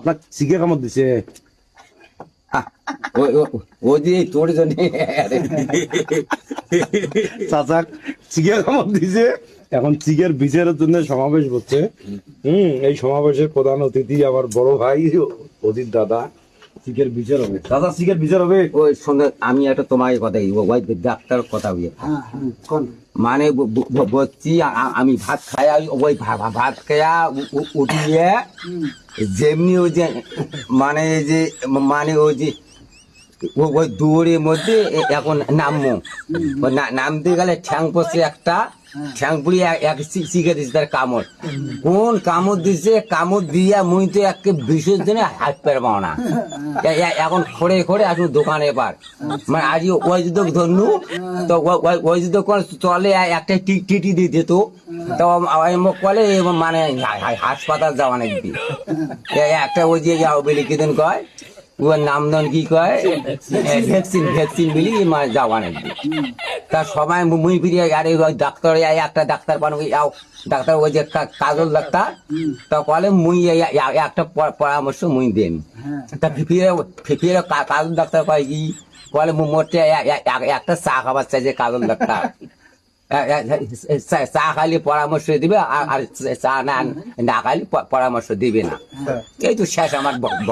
আপনার চিকে কামড় দিছে? ও দিয়ে তোর জন্য চাচা চিকে কামড় দিছে, এখন চিকের বিচারের জন্য সমাবেশ হচ্ছে। এই সমাবেশের প্রধান অতিথি আমার বড় ভাই অজিত দাদা। চিকের বিচার হবে দাদা, চিকের বিচার হবে। ওই সঙ্গে আমি একটা তোমাকে কথা ওই ডাক্তার কথা বলি, মানে বলছি আমি ভাত খাই, ওই ভাত খাইয়া উঠিয়ে যেমনি ওই যে মানে যে মানে ওই যে ওই দৌড়ের মধ্যে এখন নামবো, নামতে গেলে ঠ্যাং পড়ছে একটা, ঠ্যাং পুড়ি এক শিখে দিচ্ছে তার কামড়। কোন কামড় দিচ্ছে, কামড় দিয়া মুই তো একে বিশেষ দিনে হাত পারবো না। এখন খড়ে খড়ে আসুন দোকানে এবার, মানে আজ ওই যদি ধরনু তো ওই যদি চলে একটা টিটি দিয়ে দিত, তো কলে মানে হাসপাতাল যাওয়া নাকি একটা ওই যে বেলি কেদিন কয় ওর নাম দাম কি কয় ভ্যাকসিন ভ্যাকসিন বিলি মানে যাওয়া নাকি। তা সবাই মুই ফিরিয়ে আরে ওই ডাক্তার একটা ডাক্তার পানো ডাক্তার ওই যে কাজল ডাক্তার, তা বলে মুই একটা পরামর্শ মুই দেন। তা ফিরে ফিরে কাজল ডাক্তার কয় কি বলে মোটে একটা চা খাবার চাইছে কাজল ডাক্তার, চা খাইলে পরামর্শ দিবে আর চা না খাইলে পরামর্শ দিবে না। এই তো শেষ আমার বক্তব্য।